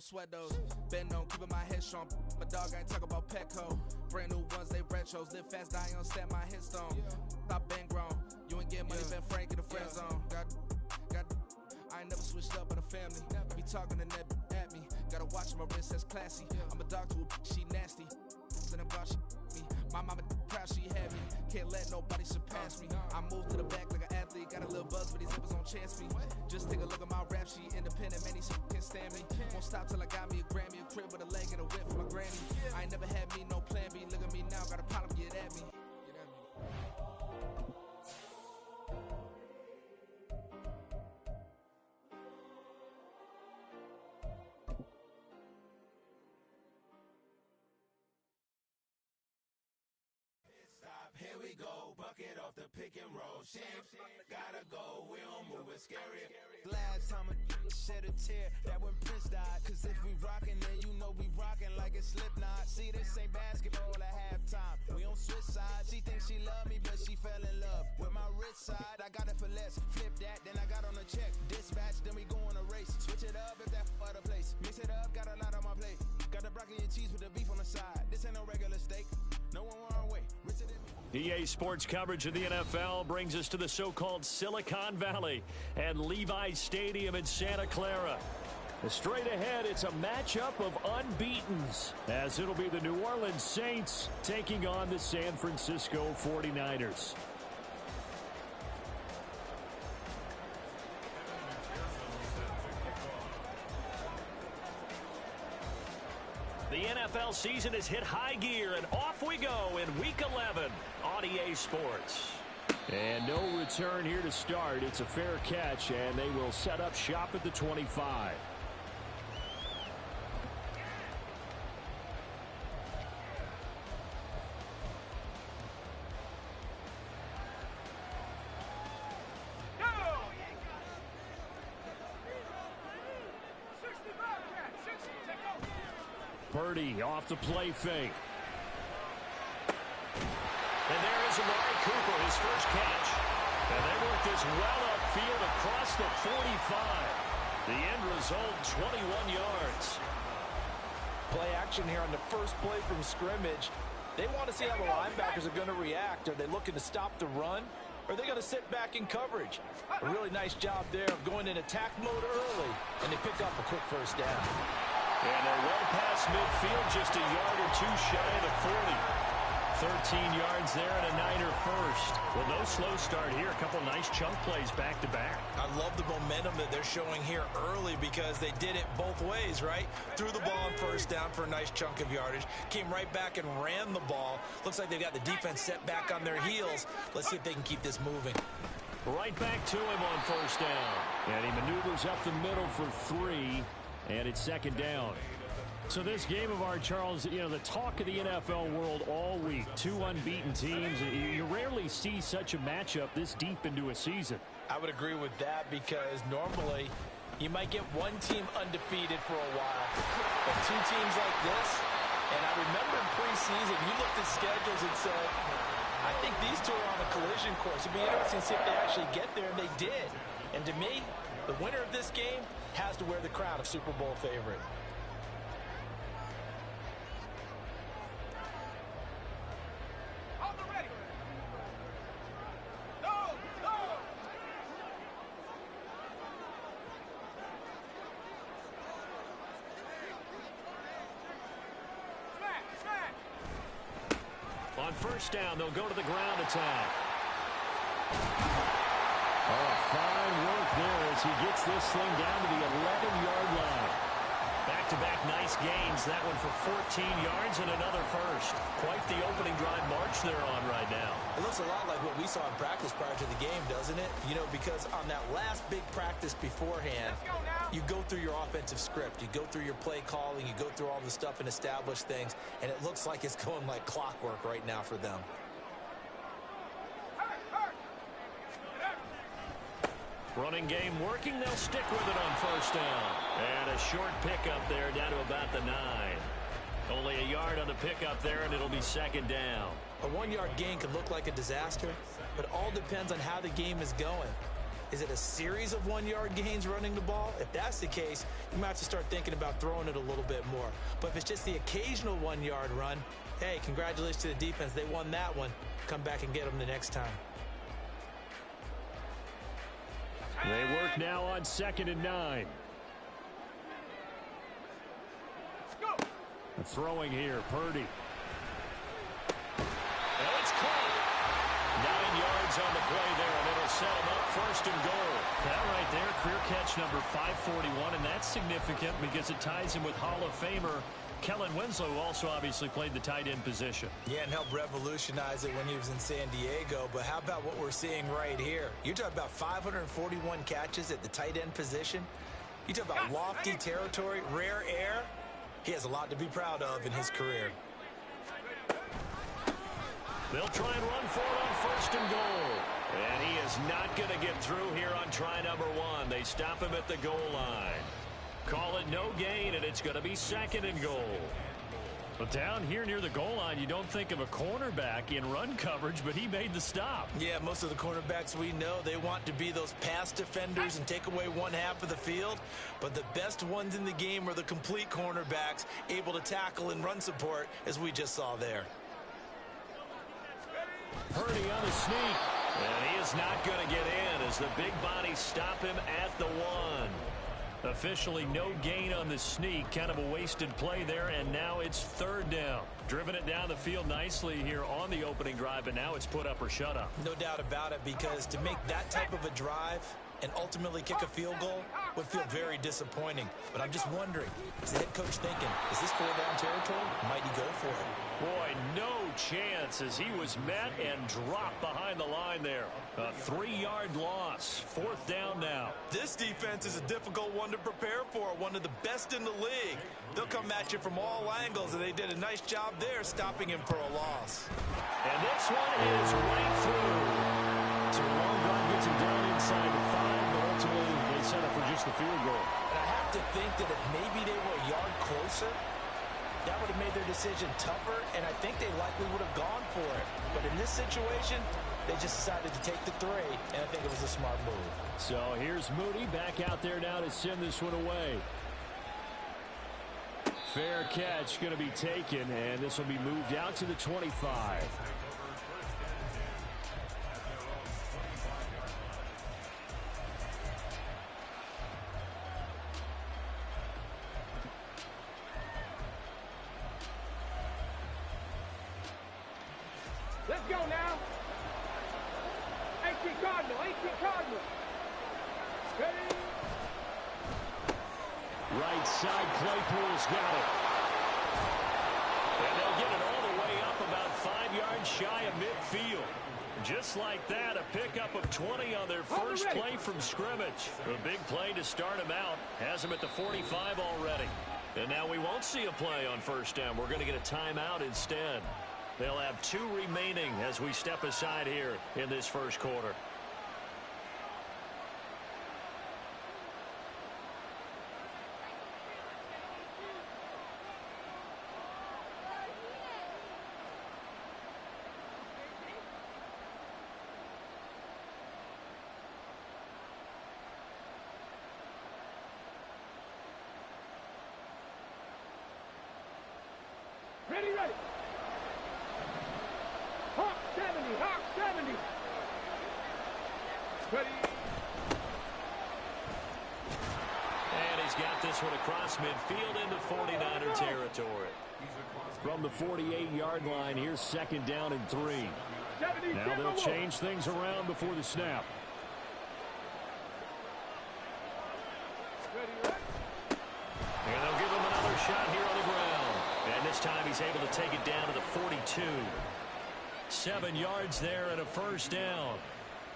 don't sweat those. Been on keeping my head strong. My dog ain't talk about Petco. Brand new ones, they retros. Live fast, die on set, my headstone. Stop been grown. You ain't get money, been frank in the friend zone. I ain't never switched up on the family. Be talking to that at me. Gotta watch my wrist, that's classy. I'm a dog to a she nasty. And about she me. My mama proud she had me. Can't let nobody surpass me. I move to the back like an athlete. Got a little buzz, but these zippers on chance me. Just take a look at my rap sheet. Independent, man, these can't stand me. Won't stop till I got me a Grammy, a crib with a leg and a whip for my granny. I ain't never had me no plan B. Look at me now, got a problem, get at me. Here we go, bucket off the pick and roll. Shit, gotta go, we don't move it, scary. Last time a shed a tear, that when Prince died. Cause if we rockin', then you know we rockin' like a Slipknot. See, this ain't basketball at halftime. We on switch sides. She thinks she love me, but she fell in love with my rich side. I got it for less, flip that, then I got on a check. Dispatch, then we go on a race. Switch it up if that other place. Mix it up, got a lot on my plate. Got the broccoli and cheese with the beef on the side. This ain't no regular steak. No one wrong way. Richer than me. EA Sports coverage of the NFL brings us to the so-called Silicon Valley and Levi's Stadium in Santa Clara. Straight ahead, it's a matchup of unbeatens, as it'll be the New Orleans Saints taking on the San Francisco 49ers. The NFL season has hit high gear, and off we go in Week 11 on EA Sports. And no return here to start. It's a fair catch, and they will set up shop at the 25. Purdy off the play fake. And there is Amari Cooper, his first catch. And they work this well upfield across the 45. The end result, 21 yards. Play action here on the first play from scrimmage. They want to see how the linebackers are going to react. Are they looking to stop the run? Or are they going to sit back in coverage? A really nice job there of going in attack mode early. And they pick up a quick first down. And they're well past midfield, just a yard or two shy of the 40. 13 yards there and a Niner first. Well, no slow start here. A couple nice chunk plays back-to-back. I love the momentum that they're showing here early because they did it both ways, right? Threw the ball on first down for a nice chunk of yardage. Came right back and ran the ball. Looks like they've got the defense set back on their heels. Let's see if they can keep this moving. Right back to him on first down. And he maneuvers up the middle for 3. And it's second down. So this game of our, Charles, you know, the talk of the NFL world all week. Two unbeaten teams. You rarely see such a matchup this deep into a season. I would agree with that because normally you might get one team undefeated for a while. But two teams like this, and I remember in preseason, you looked at schedules and said, I think these two are on a collision course. It'd be interesting to see if they actually get there, and they did. And to me, the winner of this game has to wear the crown of Super Bowl favorite. On first down, they'll go to the ground attack. Oh, fine work there as he gets this thing down to the 11-yard line. Back-to-back nice gains. That one for 14 yards and another first. Quite the opening drive march they're on right now. It looks a lot like what we saw in practice prior to the game, doesn't it? You know, because on that last big practice beforehand, you go through your offensive script. You go through your play calling. You go through all the stuff and establish things. And it looks like it's going like clockwork right now for them. Running game working. They'll stick with it on first down. And a short pickup there down to about the 9. Only a yard on the pickup there, and it'll be second down. A 1-yard gain can look like a disaster, but it all depends on how the game is going. Is it a series of 1-yard gains running the ball? If that's the case, you might have to start thinking about throwing it a little bit more. But if it's just the occasional 1-yard run, hey, congratulations to the defense. They won that one. Come back and get them the next time. They work now on 2nd and 9. Throwing here, Purdy. And it's caught. 9 yards on the play there, and it'll set him up 1st and goal. That right there, career catch number 541, and that's significant because it ties him with Hall of Famer Kellen Winslow, who also obviously played the tight end position. Yeah, and helped revolutionize it when he was in San Diego. But how about what we're seeing right here? You're talking about 541 catches at the tight end position. You talk about lofty territory, rare air. He has a lot to be proud of in his career. They'll try and run for it on 1st and goal. And he is not going to get through here on try number 1. They stop him at the goal line. Call it no gain, and it's going to be 2nd and goal. But down here near the goal line, you don't think of a cornerback in run coverage, but he made the stop. Yeah, most of the cornerbacks we know, they want to be those pass defenders and take away one half of the field. But the best ones in the game are the complete cornerbacks, able to tackle and run support, as we just saw there. Purdy on the sneak, and he is not going to get in as the big bodies stop him at the 1. Officially no gain on the sneak. Kind of a wasted play there, and now it's 3rd down. Driven it down the field nicely here on the opening drive, and now it's put up or shut up. No doubt about it, because to make that type of a drive and ultimately kick a field goal would feel very disappointing. But I'm just wondering, is the head coach thinking, is this 4-down territory? Might he go for it? Boy, no chance as he was met and dropped behind the line there. A 3-yard loss. 4th down now. This defense is a difficult one to prepare for, one of the best in the league. They'll come at you from all angles, and they did a nice job there stopping him for a loss. And this one is right through. So long guard gets him down inside the 5, but ultimately they set up for just the field goal. And I have to think that if maybe they were a yard closer, that would have made their decision tougher, and I think they likely would have gone for it. But in this situation, they just decided to take the 3, and I think it was a smart move. So here's Moody back out there now to send this one away. Fair catch going to be taken, and this will be moved out to the 25. Let's go now. 18 Cardinal, 18 Cardinal. Ready? Right side, Claypool's got it. And they'll get it all the way up about 5 yards shy of midfield. Just like that, a pickup of 20 on their first play from scrimmage. A big play to start him out. Has him at the 45 already. And now we won't see a play on 1st down. We're going to get a timeout instead. They'll have 2 remaining as we step aside here in this first quarter. Ready, ready. Hawk 70, Hawk 70. Ready. And he's got this one across midfield into 49er territory. From the 48-yard line, here's 2nd down and 3. Now they'll change things around before the snap. And they'll give him another shot here on the ground. And this time he's able to take it down to the 42. 7 yards there and a 1st down.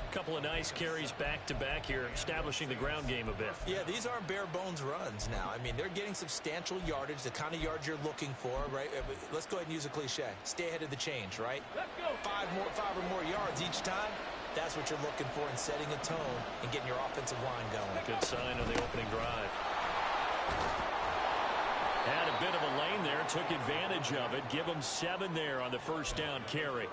A couple of nice carries back-to-back here, establishing the ground game a bit. Yeah, these aren't bare-bones runs now. I mean, they're getting substantial yardage, the kind of yards you're looking for, right? Let's go ahead and use a cliche. Stay ahead of the change, right? Let's go. 5 or more yards each time. That's what you're looking for in setting a tone and getting your offensive line going. Good sign on the opening drive. Had a bit of a lane there, took advantage of it. Give them 7 there on the 1st down carry.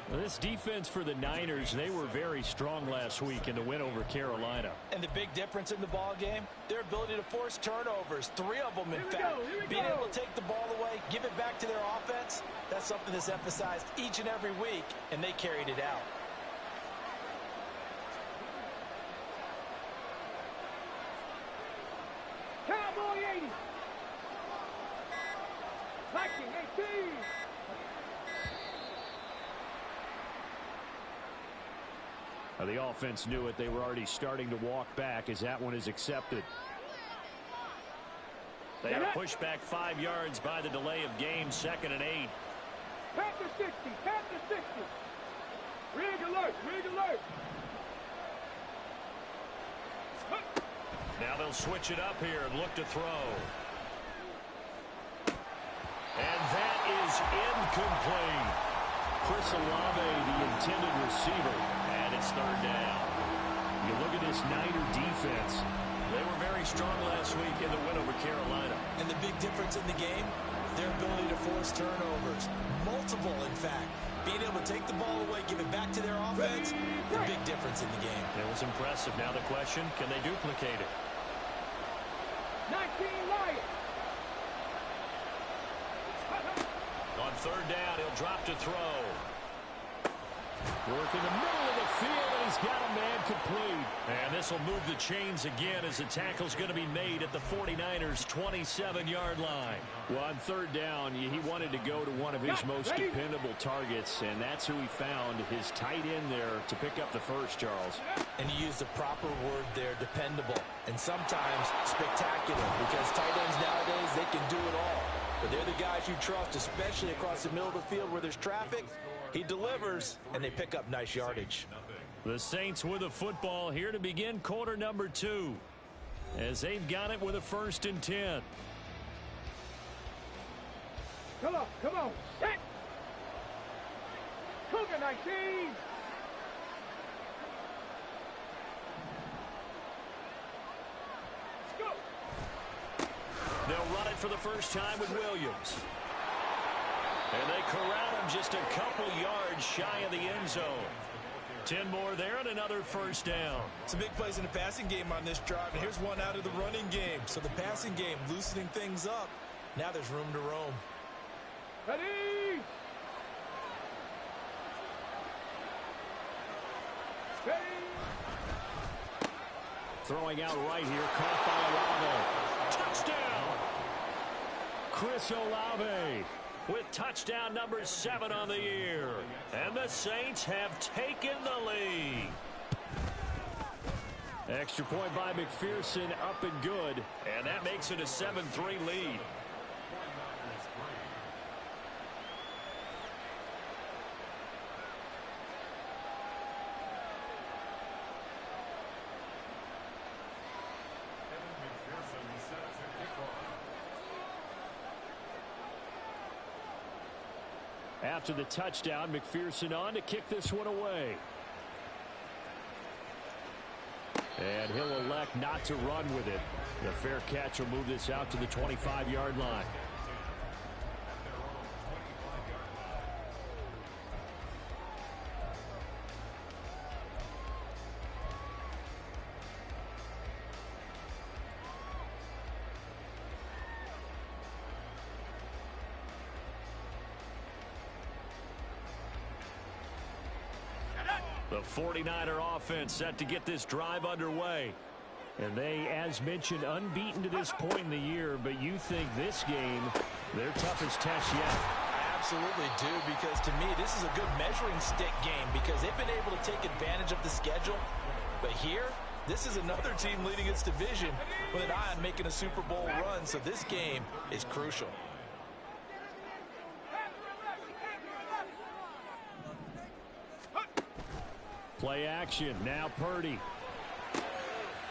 This defense for the Niners, they were very strong last week in the win over Carolina. And the big difference in the ball game, their ability to force turnovers, 3 of them in fact. Being able to take the ball away, give it back to their offense, that's something that's emphasized each and every week, and they carried it out. Cowboy 80. Viking 18. The offense knew it. They were already starting to walk back as that one is accepted. They are pushed back 5 yards by the delay of game, 2nd and 8. Tap to 60. Tap to 60. Rig alert. Rig alert. Now they'll switch it up here and look to throw. And that is incomplete. Chris Olave, the intended receiver, and it's 3rd down. You look at this Niner defense. They were very strong last week in the win over Carolina. And the big difference in the game, their ability to force turnovers. Multiple, in fact. Being able to take the ball away, give it back to their offense, the big difference in the game. It was impressive. Now the question, can they duplicate it? 19 Lions. On 3rd down, he'll drop to throw. Work in the middle of the field, and he's got a man complete. And this will move the chains again as the tackle's going to be made at the 49ers' 27-yard line. Well, on 3rd down, he wanted to go to one of his most dependable targets, and that's who he found, his tight end there to pick up the first, Charles. And you used the proper word there, dependable, and sometimes spectacular, because tight ends nowadays, they can do it all. But they're the guys you trust, especially across the middle of the field where there's traffic. He delivers, and they pick up nice yardage. The Saints with the football here to begin quarter number 2, as they've got it with a 1st and 10. Come on. Come on. Set. Cougar 19. They'll run it for the first time with Williams. And they corral him just a couple yards shy of the end zone. 10 more there and another 1st down. Some big plays in the passing game on this drive, and here's one out of the running game. So the passing game loosening things up. Now there's room to roam. Ready. Steady. Throwing out right here, caught by Olave. Touchdown! Chris Olave with touchdown number 7 on the year. And the Saints have taken the lead. Extra point by McPherson, up and good. And that makes it a 7-3 lead. After the touchdown, McPherson on to kick this one away. And he'll elect not to run with it. The fair catch will move this out to the 25-yard line. The 49er offense set to get this drive underway. And they, as mentioned, unbeaten to this point in the year, but you think this game, their toughest test yet. I absolutely do, because to me, this is a good measuring stick game because they've been able to take advantage of the schedule. But here, this is another team leading its division with an eye on making a Super Bowl run, so this game is crucial. Play action. Now Purdy.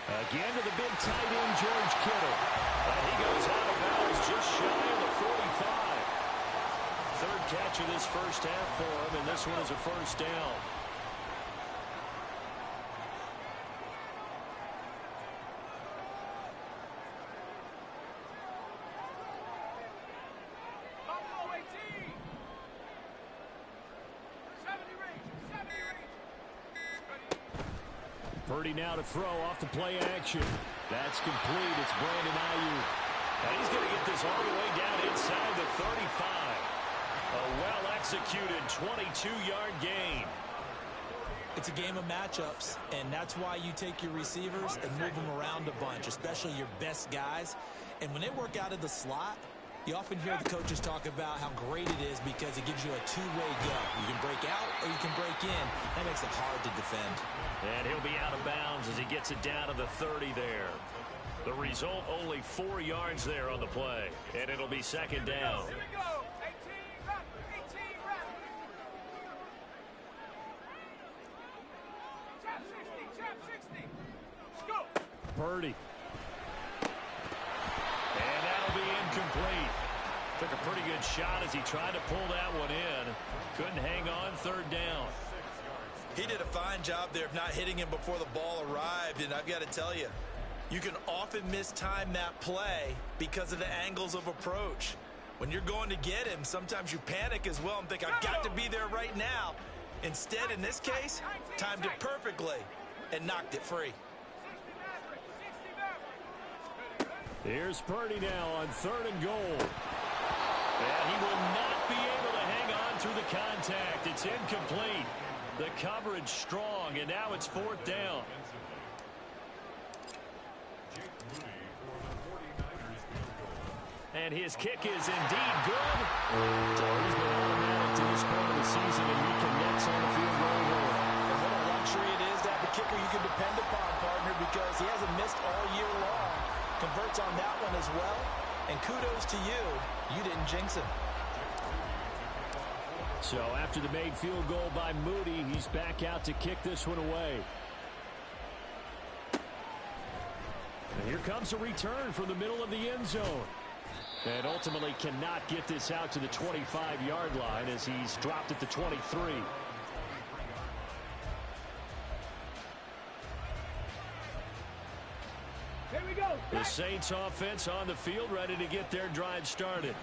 Again to the big tight end, George Kittle. And he goes out of bounds just shy of the 45. Third catch of this first half for him, and this one is a 1st down. Purdy now to throw off the play action. That's complete. It's Brandon Ayuk. And he's going to get this all the way down inside the 35. A well-executed 22-yard gain. It's a game of matchups, and that's why you take your receivers and move them around a bunch, especially your best guys. And when they work out of the slot, you often hear the coaches talk about how great it is because it gives you a two-way go. You can break out or you can break in. That makes it hard to defend. And he'll be out of bounds as he gets it down to the 30 there. The result, only 4 yards there on the play. And it'll be second down. Here we go. 18 rep. Chap 60. Let's go. Purdy. And that'll be incomplete. Took a pretty good shot as he tried to pull that one in. Couldn't hang on, third down. He did a fine job there of not hitting him before the ball arrived, and I've got to tell you, you can often mistime that play because of the angles of approach. When you're going to get him, sometimes you panic as well and think, I've got to be there right now. Instead, in this case, timed it perfectly and knocked it free. Here's Purdy now on 3rd and goal. And he will not be able to hang on through the contact. It's incomplete. The coverage strong, and now it's 4th down. And his kick is indeed good. It's always been automatic to this point of the season, and he connects on the field goal line. And what a luxury it is to have a kicker you can depend upon, partner, because he hasn't missed all year long. Converts on that one as well. And kudos to you. You didn't jinx him. So after the made field goal by Moody, he's back out to kick this one away. And here comes a return from the middle of the end zone. And ultimately cannot get this out to the 25-yard line as he's dropped at the 23. Here we go. The Saints offense on the field, ready to get their drive started.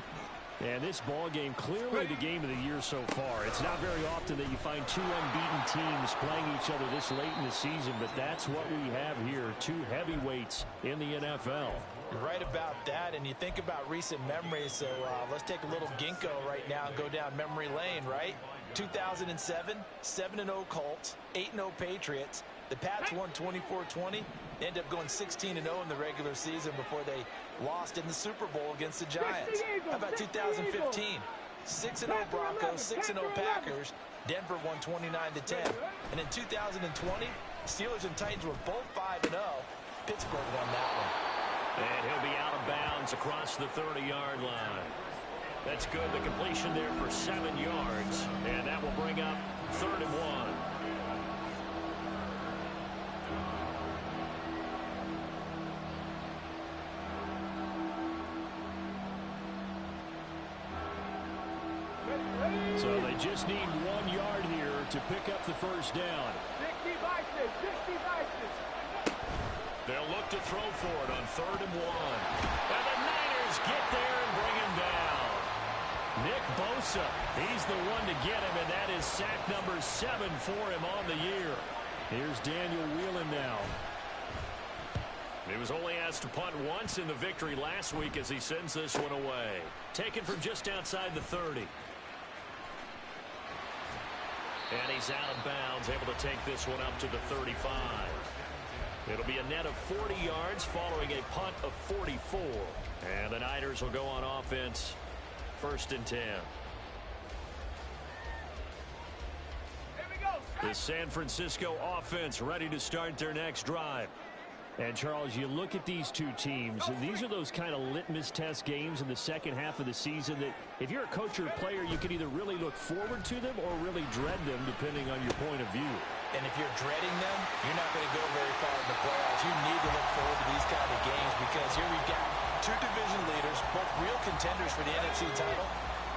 And this ball game, clearly the game of the year so far. It's not very often that you find two unbeaten teams playing each other this late in the season, but that's what we have here, two heavyweights in the NFL. You're right about that, and you think about recent memories, so let's take a little ginkgo right now and go down memory lane, right? 2007, 7-0 Colts, 8-0 Patriots. The Pats won 24-20. They ended up going 16-0 in the regular season before they lost in the Super Bowl against the Giants. How about 2015? 6-0 Broncos, 6-0 Packers. Denver won 29-10. And in 2020, Steelers and Titans were both 5-0. Pittsburgh won that one. And he'll be out of bounds across the 30-yard line. That's good. The completion there for 7 yards. And that will bring up 3rd and 1. So they just need 1 yard here to pick up the first down. 60 Vices. They'll look to throw for it on 3rd and 1. And the Niners get there and bring him down. Nick Bosa, he's the one to get him, and that is sack number 7 for him on the year. Here's Daniel Whelan now. He was only asked to punt once in the victory last week as he sends this one away. Taken from just outside the 30. And he's out of bounds, able to take this one up to the 35. It'll be a net of 40 yards following a punt of 44. And the Niners will go on offense, 1st and 10. The San Francisco offense ready to start their next drive. And, Charles, you look at these two teams, and these are those kind of litmus test games in the second half of the season that if you're a coach or a player, you can either really look forward to them or really dread them, depending on your point of view. And if you're dreading them, you're not going to go very far in the playoffs. You need to look forward to these kind of games because here we've got two division leaders, both real contenders for the NFC title.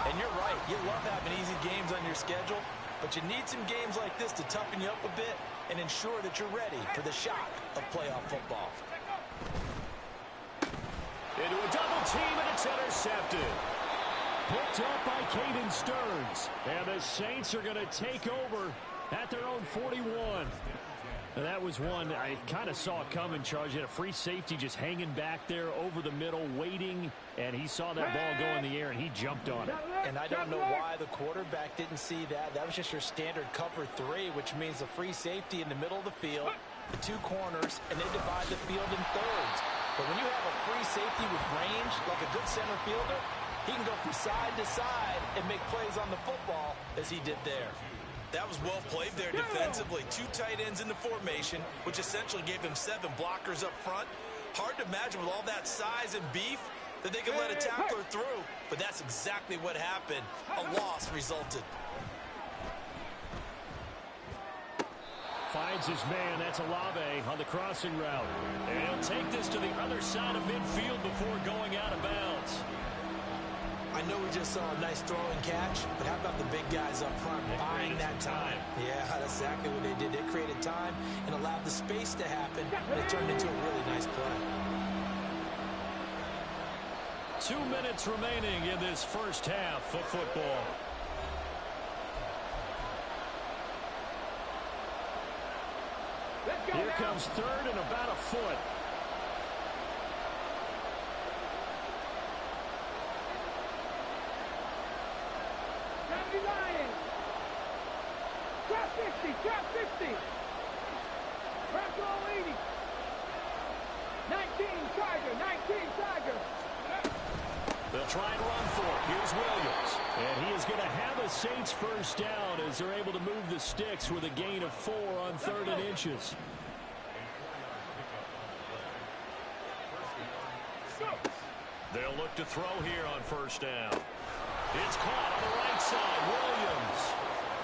And you're right, you love having easy games on your schedule, but you need some games like this to toughen you up a bit and ensure that you're ready for the shock of playoff football. Into a double team, and it's intercepted. Picked up by Caden Stearns. And the Saints are going to take over at their own 41. That was one I kind of saw coming, Charles. You had a free safety just hanging back there over the middle, waiting, and he saw that ball go in the air, and he jumped on it. And I don't know why the quarterback didn't see that. That was just your standard cover 3, which means a free safety in the middle of the field, the 2 corners, and they divide the field in thirds. But when you have a free safety with range, like a good center fielder, he can go from side to side and make plays on the football as he did there. That was well played there defensively. 2 tight ends in the formation, which essentially gave them 7 blockers up front. Hard to imagine with all that size and beef that they could let a tackler through, but that's exactly what happened. A loss resulted. Finds his man. That's Olave on the crossing route. And he'll take this to the other side of midfield before going out of bounds. I know we just saw a nice throw and catch, but how about the big guys up front buying that time? Yeah, that's exactly what they did. They created time and allowed the space to happen, and it turned into a really nice play. 2 minutes remaining in this first half of football. Here comes third and about a foot. Drop 60, drop 60. Press all 80. 19 Tiger. They'll try and run for it. Here's Williams. And he is going to have a Saints first down as they're able to move the sticks with a gain of 4 on 3rd and inches. They'll look to throw here on first down. It's caught on the right side. Williams.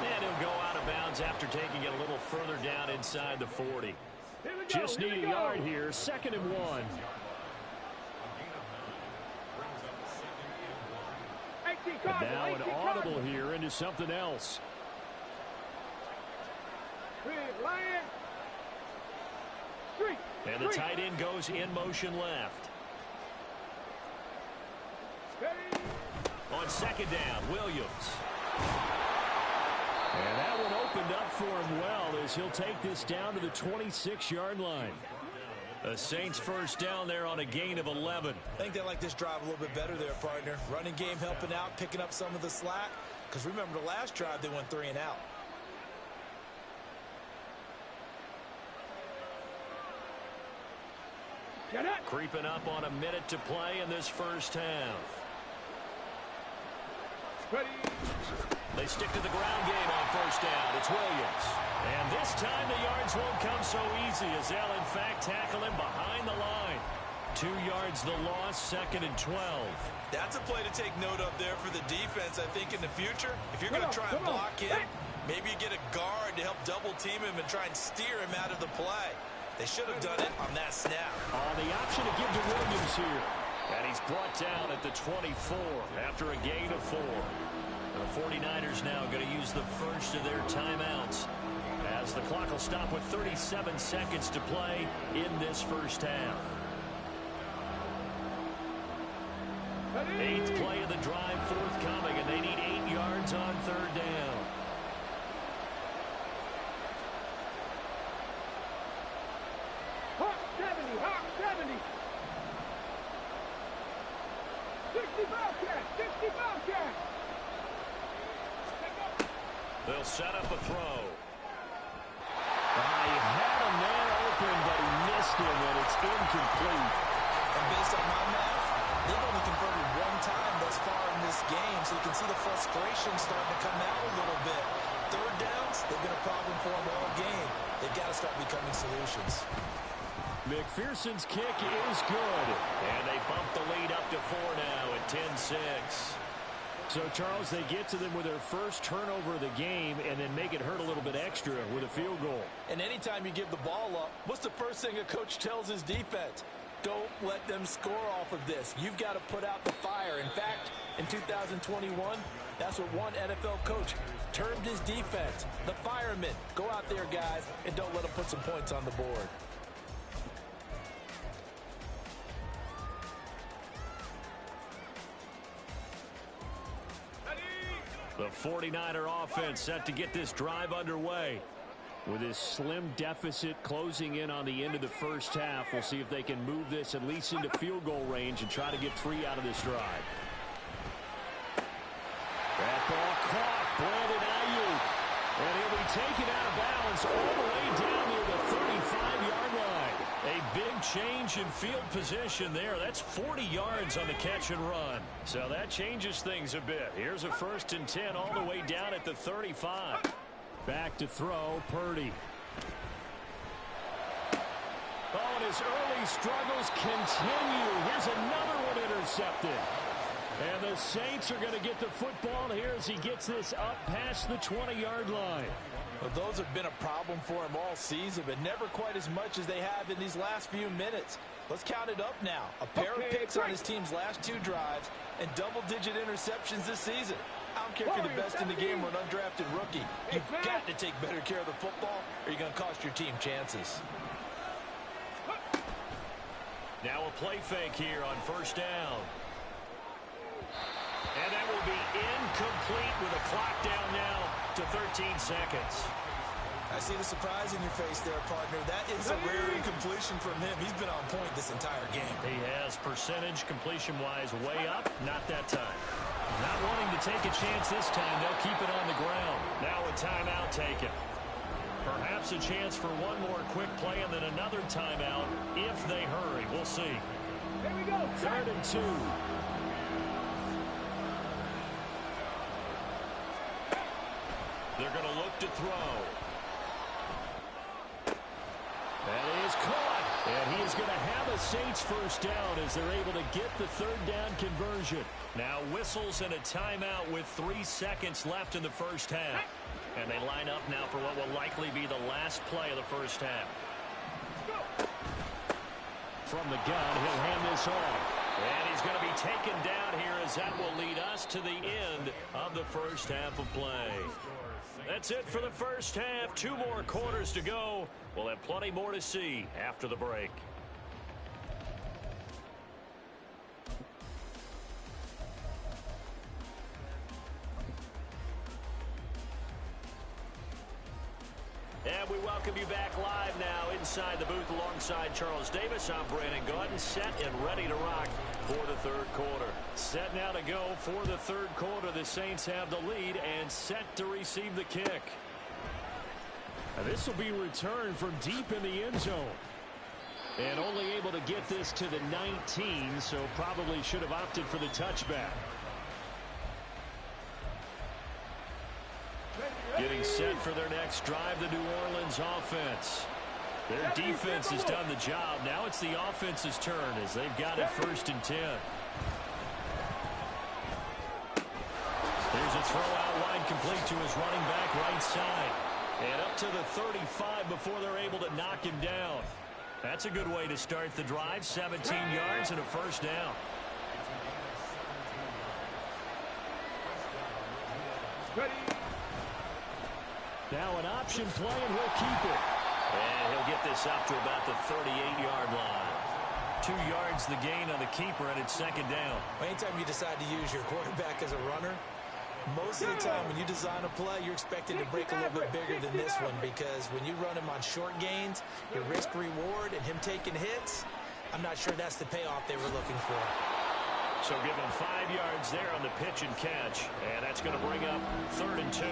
And he'll go out of bounds after taking it a little further down inside the 40. Just need a yard here. 2nd and 1. And now an audible here into something else. And the tight end goes in motion left. On 2nd down, Williams. And that one opened up for him well as he'll take this down to the 26-yard line. The Saints first down there on a gain of 11. I think they like this drive a little bit better there, partner. Running game helping out, picking up some of the slack. Because remember the last drive, they went 3 and out. Creeping up on a minute to play in this first half. They stick to the ground game on first down. It's Williams. And this time the yards won't come so easy as they'll in fact tackle him behind the line. 2 yards the loss, 2nd and 12. That's a play to take note of there for the defense, I think, in the future. If you're going to try and block him, maybe you get a guard to help double team him and try and steer him out of the play. They should have done it on that snap. The option to give to Williams here. And he's brought down at the 24 after a gain of 4. The 49ers now going to use the first of their timeouts as the clock will stop with 37 seconds to play in this first half. 8th play of the drive forthcoming, and they need 8 yards on 3rd down. Hawk 70. 60 Bobcat. They'll set up a throw. He had a man open, but he missed him, and it's incomplete. And based on my math, they've only converted 1 time thus far in this game, so you can see the frustration starting to come out a little bit. 3rd downs, they've been a problem for them all game. They've got to start becoming solutions. McPherson's kick is good, and they bump the lead up to 4 now at 10-6. So, Charles, they get to them with their first turnover of the game and then make it hurt a little bit extra with a field goal. And anytime you give the ball up, what's the first thing a coach tells his defense? Don't let them score off of this. You've got to put out the fire. In fact, in 2021, that's what one NFL coach termed his defense, the firemen. Go out there, guys, and don't let them put some points on the board. The 49er offense set to get this drive underway. With this slim deficit closing in on the end of the first half, we'll see if they can move this at least into field goal range and try to get 3 out of this drive. That ball caught. Brandon Ayuk. And he'll be taken out of bounds all the way down near the 35-yard line. A big change in field position there. That's 40 yards on the catch and run. So that changes things a bit. Here's a 1st and 10 all the way down at the 35. Back to throw, Purdy. Oh, and his early struggles continue. Here's another one intercepted. And the Saints are going to get the football here as he gets this up past the 20-yard line. Well, those have been a problem for him all season, but never quite as much as they have in these last few minutes. Let's count it up now. A pair of picks on his team's last 2 drives and double-digit interceptions this season. I don't care if you're the best in the game or an undrafted rookie. You've got to take better care of the football or you're going to cost your team chances. Now a play fake here on 1st down. And that will be incomplete with a clock down now to 13 seconds. I see the surprise in your face there, partner. That is a rare incompletion from him. He's been on point this entire game. He has percentage completion-wise way up. Not that time. Not wanting to take a chance this time. They'll keep it on the ground. Now a timeout taken. Perhaps a chance for one more quick play and then another timeout if they hurry. We'll see. Here we go. 3rd and 2. They're going to look to throw. That is caught. And he is going to have a Saints 1st down as they're able to get the 3rd down conversion. Now whistles and a timeout with 3 seconds left in the first half. And they line up now for what will likely be the last play of the first half. From the gun, he'll hand this off. And he's going to be taken down here as that will lead us to the end of the first half of play. That's it for the first half. 2 more quarters to go. We'll have plenty more to see after the break. And we welcome you back live now inside the booth alongside Charles Davis. I'm Brandon Gaudin, set and ready to rock for the 3rd quarter. Set now to go for the 3rd quarter. The Saints have the lead and set to receive the kick. Now this will be returned from deep in the end zone. And only able to get this to the 19, so probably should have opted for the touchback. Getting set for their next drive, the New Orleans offense. Their defense has done the job. Now it's the offense's turn as they've got it 1st and 10. Here's a throw out wide complete to his running back right side. And up to the 35 before they're able to knock him down. That's a good way to start the drive. 17 yards and a 1st down. Now an option play, and he'll keep it. And he'll get this up to about the 38-yard line. 2 yards the gain on the keeper, and it's 2nd down. Anytime you decide to use your quarterback as a runner, most of the time when you design a play, you're expected to break a little bit bigger than this one, because when you run him on short gains, your risk-reward and him taking hits, I'm not sure that's the payoff they were looking for. So give him 5 yards there on the pitch and catch, and that's going to bring up 3rd and 2.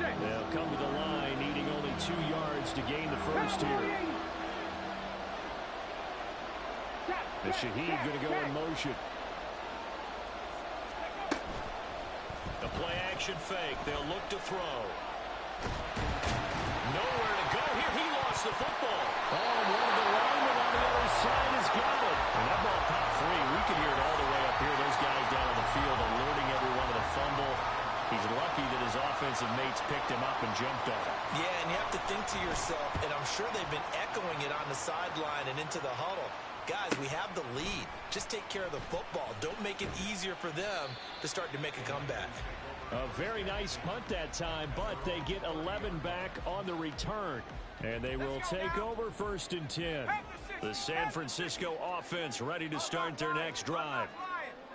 They'll come to the line, needing only 2 yards to gain the 1st here. The Shaheed going to go in motion. The play action fake. They'll look to throw. Nowhere to go here. He lost the football. Oh, and one of the linemen on the other side has got it. And that ball popped free. We can hear it all the way up here. Those guys down on the field alerting everyone of the fumble. He's lucky that his offensive mates picked him up and jumped on him. Yeah, and you have to think to yourself, and I'm sure they've been echoing it on the sideline and into the huddle. Guys, we have the lead. Just take care of the football. Don't make it easier for them to start to make a comeback. A very nice punt that time, but they get 11 back on the return. And they will take over 1st and 10. The San Francisco offense ready to start their next drive.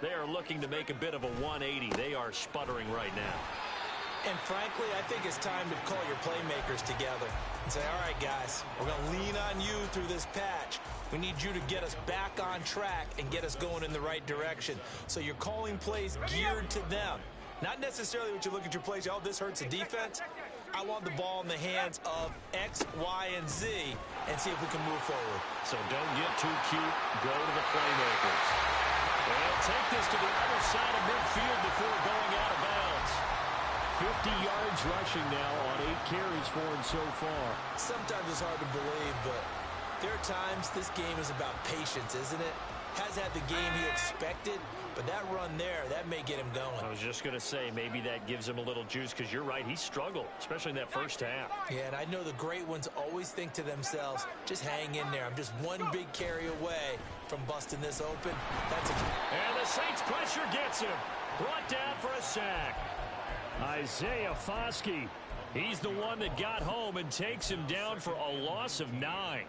They are looking to make a bit of a 180. They are sputtering right now. And frankly, I think it's time to call your playmakers together and say, all right, guys, we're going to lean on you through this patch. We need you to get us back on track and get us going in the right direction. So you're calling plays geared to them. Not necessarily what you look at your plays, oh, this hurts the defense. I want the ball in the hands of X, Y, and Z and see if we can move forward. So don't get too cute. Go to the playmakers. They'll take this to the other side of midfield before going out of bounds. 50 yards rushing now on 8 carries for him so far. Sometimes it's hard to believe, but there are times this game is about patience, isn't it? Has had the game he expected, but that run there, that may get him going. I was just going to say, maybe that gives him a little juice, because you're right, he struggled, especially in that first half. Yeah, and I know the great ones always think to themselves, just hang in there. I'm just one big carry away from busting this open. And the Saints pressure gets him. Brought down for a sack. Isaiah Foskey, he's the one that got home and takes him down for a loss of 9.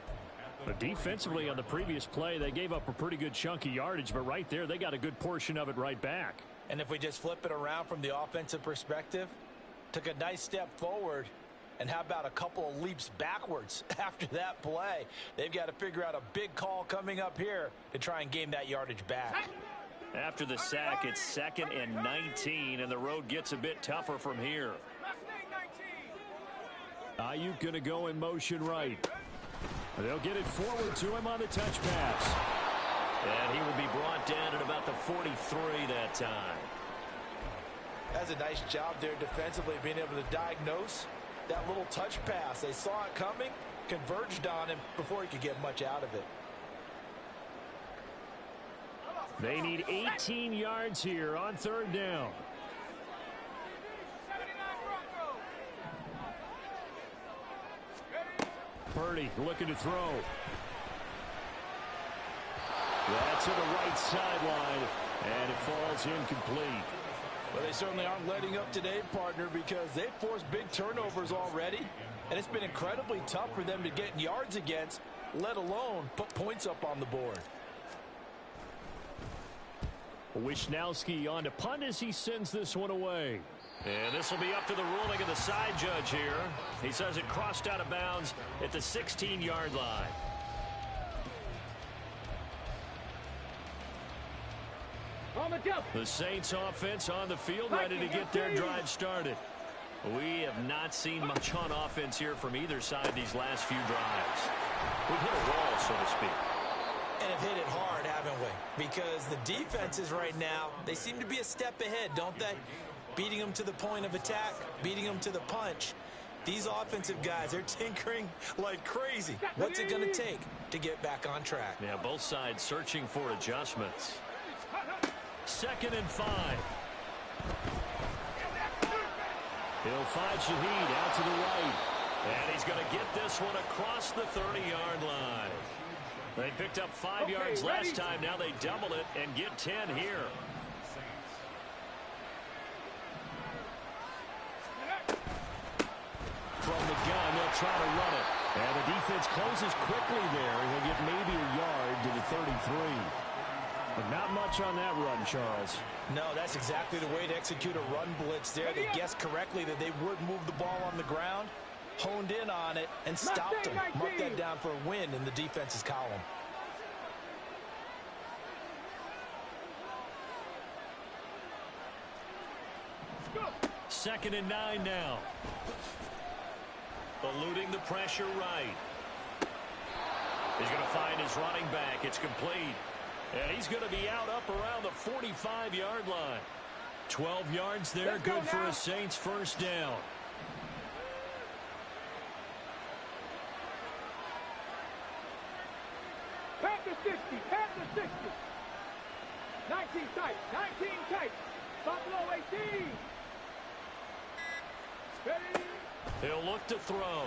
But defensively on the previous play, they gave up a pretty good chunk of yardage, but right there, they got a good portion of it right back. And if we just flip it around from the offensive perspective, took a nice step forward, and how about a couple of leaps backwards after that play? They've got to figure out a big call coming up here to try and gain that yardage back. After the sack, it's 2nd and 19, and the road gets a bit tougher from here. Ayuk going to go in motion right. They'll get it forward to him on the touch pass. And he will be brought down at about the 43 that time. That's a nice job there defensively, being able to diagnose that little touch pass. They saw it coming, converged on him before he could get much out of it. They need 18 yards here on 3rd down. Purdy looking to throw. That's to the right sideline, and it falls incomplete. Well, they certainly aren't letting up today, partner, because they've forced big turnovers already, and it's been incredibly tough for them to get yards against, let alone put points up on the board. Wisnowski on to punt as he sends this one away. And this will be up to the ruling of the side judge here. He says it crossed out of bounds at the 16-yard line. The Saints offense on the field, ready to get their drive started. We have not seen much on offense here from either side these last few drives. We've hit a wall, so to speak. And have hit it hard, haven't we? Because the defenses right now, they seem to be a step ahead, don't they? Beating them to the point of attack, beating them to the punch. These offensive guys, they're tinkering like crazy. What's it going to take to get back on track? Yeah, both sides searching for adjustments. 2nd and 5. He'll find Shaheed out to the right. And he's going to get this one across the 30-yard line. They picked up 5 yards last time. Now they double it and get 10 here. From the gun, they'll try to run it. And the defense closes quickly there. He'll get maybe a yard to the 33. But not much on that run, Charles. No, that's exactly the way to execute a run blitz there. They guessed correctly that they would move the ball on the ground, honed in on it, and stopped them. Mark that down for a win in the defense's column. Second and 9 now. Eluding the pressure right. He's going to find his running back. It's complete. And he's going to be out up around the 45-yard line. 12 yards there, good for a Saints first down. Pat to 60, pat to 60. 19 tight, 19 tight. Buffalo 18. Ready. He'll look to throw.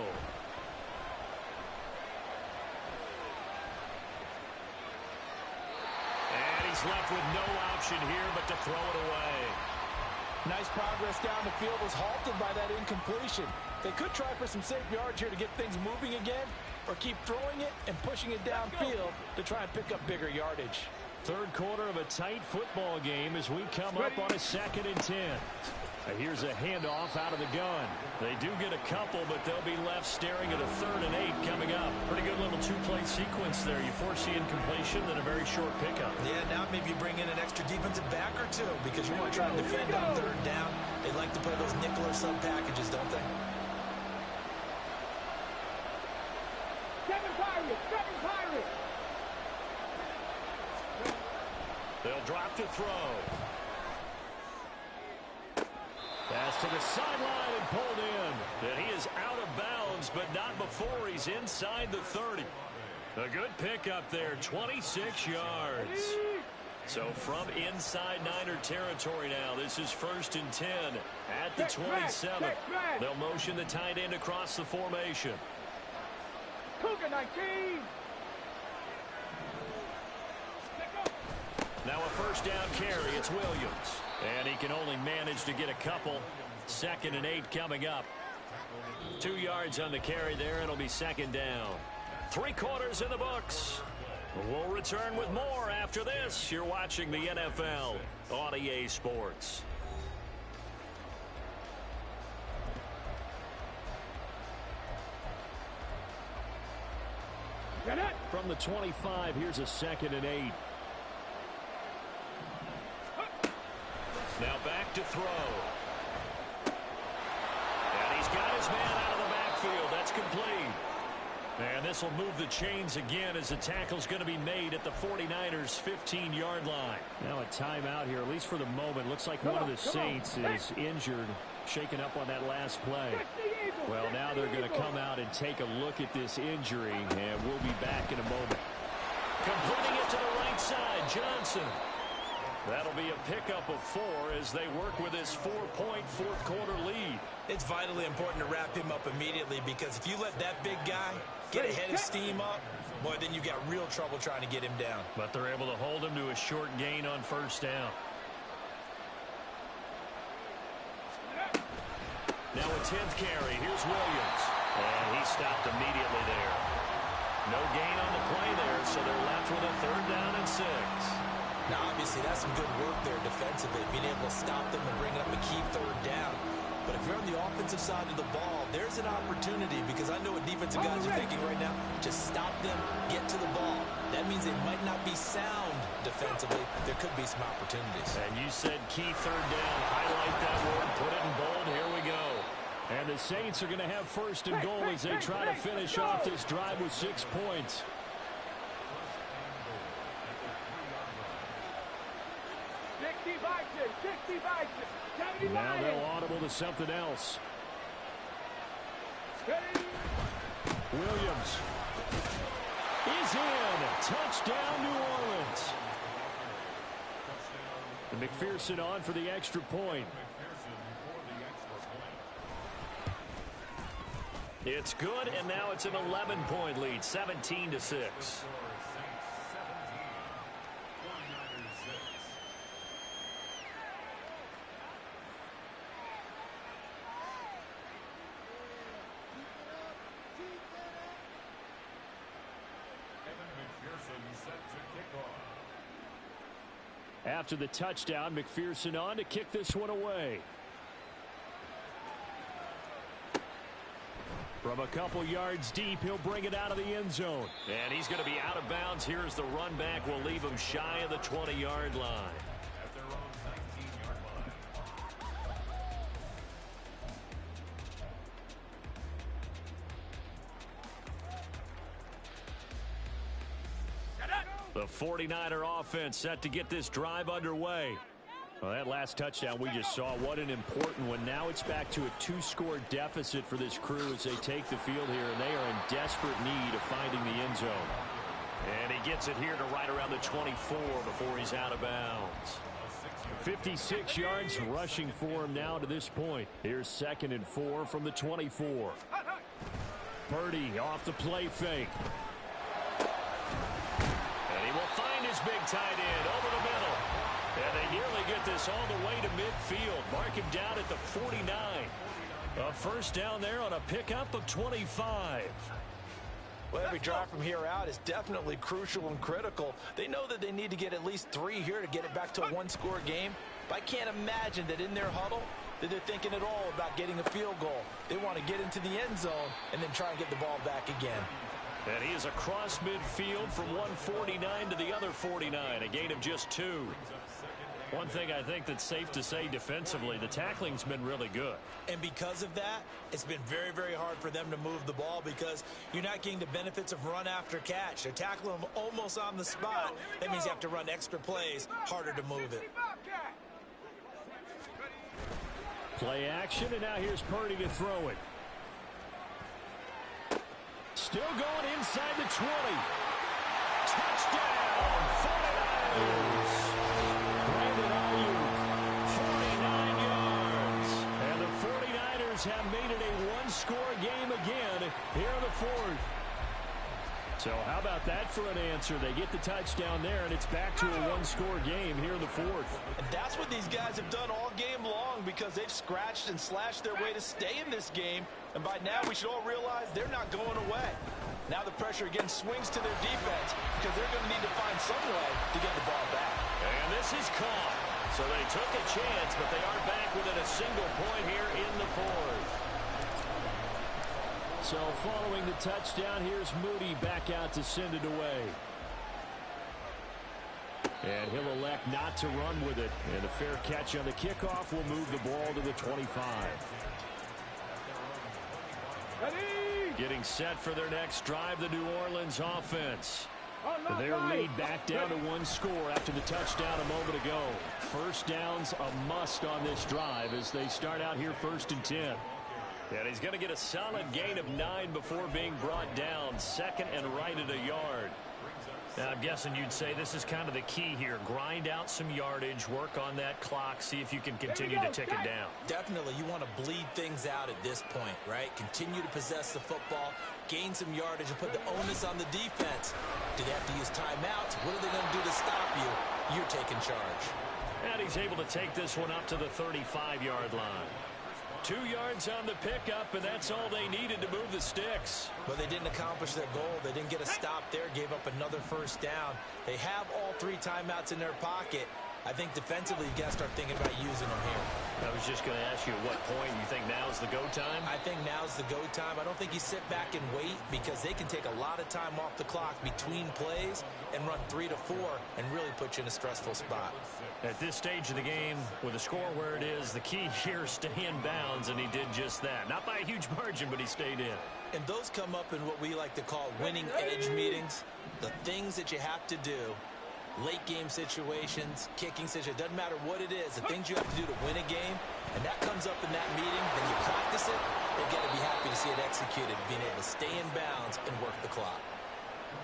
And he's left with no option here but to throw it away. Nice progress down the field was halted by that incompletion. They could try for some safe yards here to get things moving again, or keep throwing it and pushing it downfield to try and pick up bigger yardage. Third quarter of a tight football game as we come up on a 2nd and 10. Here's a handoff out of the gun. They do get a couple, but they'll be left staring at a 3rd and 8 coming up. Pretty good little 2-play sequence there. You force the incompletion, then a very short pickup. Yeah, now maybe you bring in an extra defensive back or two because you want to try and defend on 3rd down. They like to play those nickel or sub packages, don't they? Seven Pirates! They'll drop to throw. Pass to the sideline and pulled in. And he is out of bounds, but not before he's inside the 30. A good pickup there, 26 yards. So from inside Niner territory now, this is 1st and 10 at the 27. They'll motion the tight end across the formation. Cougar 19! Now a 1st down carry. It's Williams. And he can only manage to get a couple. 2nd and 8 coming up. 2 yards on the carry there. It'll be 2nd down. 3 quarters in the books. We'll return with more after this. You're watching the NFL on EA Sports. From the 25, here's a 2nd and 8. Now back to throw. And he's got his man out of the backfield. That's complete. And this will move the chains again as the tackle's going to be made at the 49ers' 15-yard line. Now a timeout here, at least for the moment. Looks like one of the Saints is injured, shaken up on that last play. Well, now they're going to come out and take a look at this injury, and we'll be back in a moment. Completing it to the right side, Johnson. That'll be a pickup of 4 as they work with this 4-point fourth-quarter lead. It's vitally important to wrap him up immediately because if you let that big guy get a head of steam up, boy, then you've got real trouble trying to get him down. But they're able to hold him to a short gain on 1st down. Now a 10th carry. Here's Williams. And he stopped immediately there. No gain on the play there, so they're left with a 3rd down and 6. Now, obviously, that's some good work there defensively, being able to stop them and bring up a key 3rd down. But if you're on the offensive side of the ball, there's an opportunity because I know what defensive guys are thinking right now. Just stop them, get to the ball. That means they might not be sound defensively. There could be some opportunities. And you said key 3rd down. Highlight that word. Put it in bold. Here we go. And the Saints are going to have 1st and goal as they try to finish off this drive with 6 points. Now they'll audible to something else. Williams is in. Touchdown, New Orleans. And McPherson on for the extra point. It's good, and now it's an 11-point lead, 17-6. After the touchdown, McPherson on to kick this one away. From a couple yards deep, he'll bring it out of the end zone. And he's going to be out of bounds. Here's the run back. Will leave him shy of the 20-yard line. At their own 19-yard line. The 49er offense set to get this drive underway. Well, that last touchdown we just saw, what an important one. Now it's back to a 2-score deficit for this crew as they take the field here, and they are in desperate need of finding the end zone. And he gets it here to right around the 24 before he's out of bounds. 56 yards rushing for him now to this point. Here's 2nd and 4 from the 24. Purdy off the play fake. And he will find his big tight end over the middle. And they nearly get this all the way to midfield. Mark him down at the 49. A 1st down there on a pickup of 25. Well, every drive from here out is definitely crucial and critical. They know that they need to get at least 3 here to get it back to a one-score game. But I can't imagine that in their huddle that they're thinking at all about getting a field goal. They want to get into the end zone and then try and get the ball back again. And he is across midfield from 149 to the other 49, a gain of just 2. One thing I think that's safe to say defensively, the tackling's been really good. And because of that, it's been very, very hard for them to move the ball because you're not getting the benefits of run after catch. They're tackling them almost on the spot. That means you have to run extra plays, harder to move it. Play action, and now here's Purdy to throw it. Still going inside the 20. Touchdown, 49ers. Brandon Ayuk, 49 yards. And the 49ers have made it a one-score game again here in the 4th. So how about that for an answer? They get the touchdown there, and it's back to a one-score game here in the 4th. And that's what these guys have done all game long because they've scratched and slashed their way to stay in this game. And by now, we should all realize they're not going away. Now the pressure again swings to their defense because they're going to need to find some way to get the ball back. And this is caught. So they took a chance, but they are back within a single point here in the 4th. So following the touchdown, here's Moody back out to send it away. And he'll elect not to run with it. And a fair catch on the kickoff will move the ball to the 25. Getting set for their next drive, the New Orleans offense. Their lead back down to 1 score after the touchdown a moment ago. First down's a must on this drive as they start out here 1st and 10. And he's going to get a solid gain of 9 before being brought down. 2nd and right at a yard. Now, I'm guessing you'd say this is kind of the key here. Grind out some yardage, work on that clock, see if you can continue to tick it down. Definitely, you want to bleed things out at this point, right? Continue to possess the football, gain some yardage, and put the onus on the defense. Do they have to use timeouts? What are they going to do to stop you? You're taking charge. And he's able to take this one up to the 35-yard line. 2 yards on the pickup, and that's all they needed to move the sticks. But they didn't accomplish their goal. They didn't get a stop there, gave up another first down. They have all 3 timeouts in their pocket. I think defensively, you got to start thinking about using them here. I was just going to ask you at what point you think now's the go time? I think now's the go time. I don't think you sit back and wait because they can take a lot of time off the clock between plays and run 3 to 4 and really put you in a stressful spot. At this stage of the game, with the score where it is, the key here is stay in bounds, and he did just that. Not by a huge margin, but he stayed in. And those come up in what we like to call winning edge meetings. The things that you have to do. Late game situations, kicking situations, doesn't matter what it is, the things you have to do to win a game, and that comes up in that meeting, then you practice it, they've got to be happy to see it executed, being able to stay in bounds and work the clock.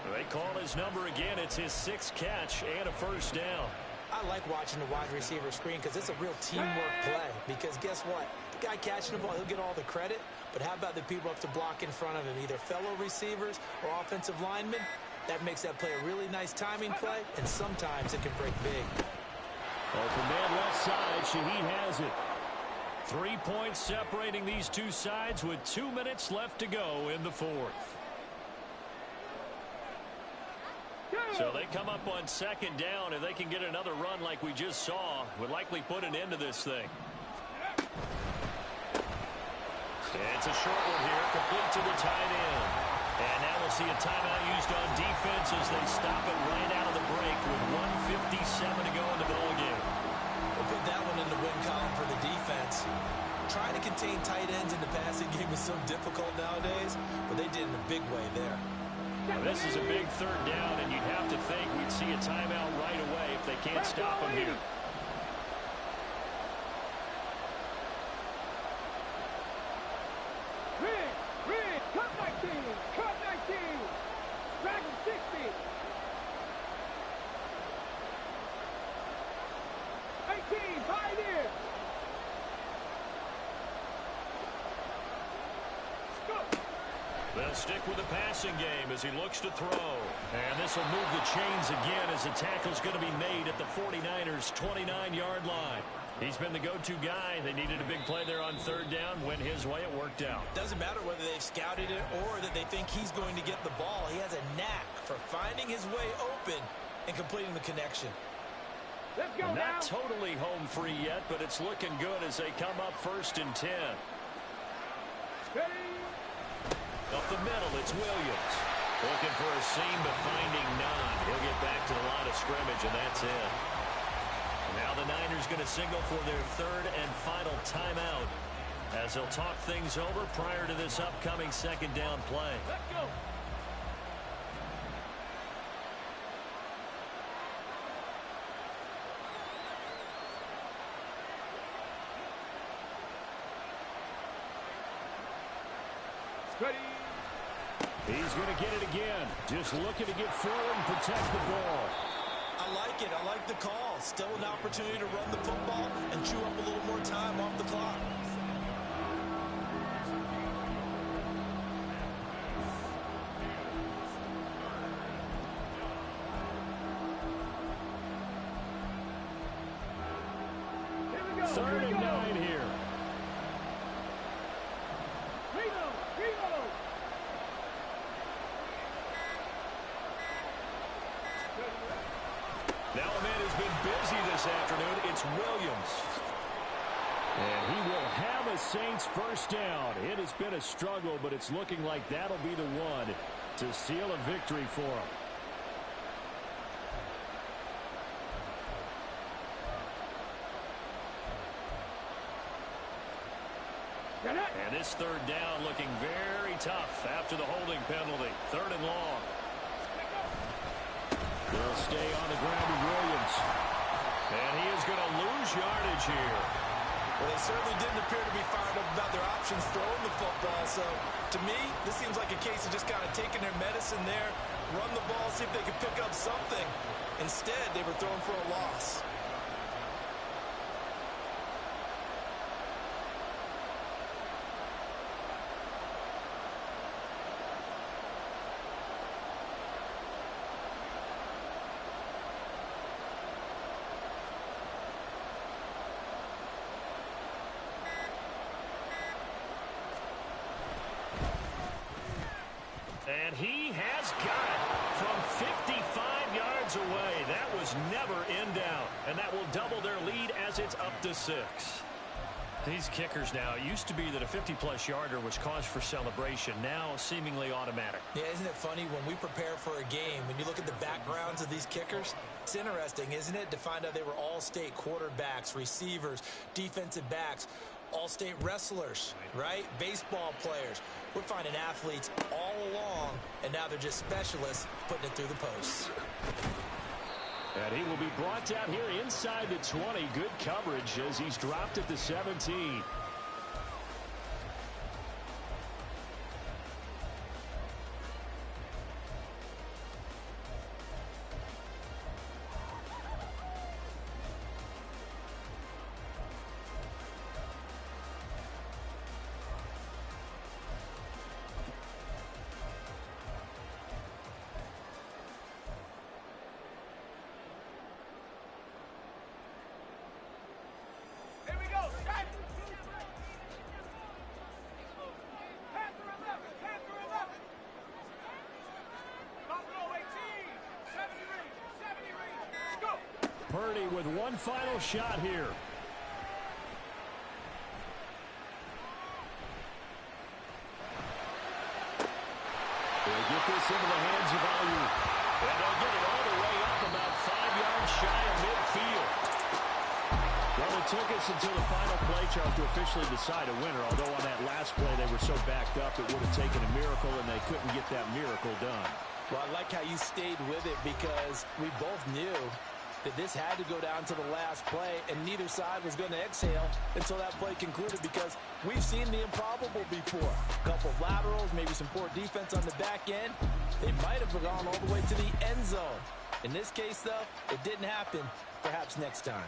They call his number again. It's his 6th catch and a first down. I like watching the wide receiver screen because it's a real teamwork play, because guess what? The guy catching the ball, he'll get all the credit, but how about the people who have to block in front of him, either fellow receivers or offensive linemen? That makes that play a really nice timing play, and sometimes it can break big. Open man left side. Shaheed has it. 3 points separating these two sides with 2 minutes left to go in the 4th. So they come up on 2nd down, and they can get another run like we just saw. Would likely put an end to this thing. It's a short one here, complete to the tight end. And now we'll see a timeout used on defense as they stop it right out of the break with 1:57 to go in the ballgame. We'll put that one in the win column for the defense. Trying to contain tight ends in the passing game is so difficult nowadays, but they did in a big way there. Well, this is a big 3rd down, and you'd have to think we'd see a timeout right away if they can't stop them here. Cut 19! Cut 19! Dragon 60! 18, 5 in! They'll stick with the passing game as he looks to throw. And this will move the chains again as the tackle's going to be made at the 49ers' 29-yard line. He's been the go-to guy. They needed a big play there on third down. Went his way. It worked out. Doesn't matter whether they've scouted it or that they think he's going to get the ball. He has a knack for finding his way open and completing the connection. Let's go now. Not totally home free yet, but it's looking good as they come up 1st and 10. Ready. Up the middle, it's Williams. Looking for a seam, but finding none. He'll get back to the line of scrimmage, and that's it. Now the Niners going to signal for their 3rd and final timeout as they'll talk things over prior to this upcoming 2nd down play. Let's go. Ready. He's going to get it again. Just looking to get forward and protect the ball. I like it. I like the call. Still an opportunity to run the football and chew up a little more time off the clock. Here we go. 3rd and 9 here. Reno. Now a man who's been busy this afternoon, it's Williams. And he will have a Saints 1st down. It has been a struggle, but it's looking like that'll be the one to seal a victory for him. And this 3rd down looking very tough after the holding penalty. 3rd and long. They'll stay on the ground with Williams. And he is going to lose yardage here. Well, they certainly didn't appear to be fired up about their options throwing the football. So, to me, this seems like a case of just kind of taking their medicine there, run the ball, see if they could pick up something. Instead, they were throwing for a loss. And he has got it from 55 yards away. That was never in doubt. And that will double their lead as it's up to 6. These kickers now, it used to be that a 50-plus yarder was cause for celebration. Now seemingly automatic. Yeah, isn't it funny when we prepare for a game, when you look at the backgrounds of these kickers, it's interesting, isn't it, to find out they were all-state quarterbacks, receivers, defensive backs, all-state wrestlers, right? Baseball players. We're finding athletes all along, and now they're just specialists putting it through the posts. And he will be brought down here inside the 20. Good coverage as he's dropped at the 17. Purdy with one final shot here. They'll get this into the hands of Ayuk. And they'll get it all the way up about 5 yards shy of midfield. Well, it took us until the final play, Charles, to officially decide a winner. Although on that last play they were so backed up it would have taken a miracle, and they couldn't get that miracle done. Well, I like how you stayed with it because we both knew that this had to go down to the last play, and neither side was going to exhale until that play concluded because we've seen the improbable before. A couple of laterals, maybe some poor defense on the back end. They might have gone all the way to the end zone. In this case, though, it didn't happen. Perhaps next time.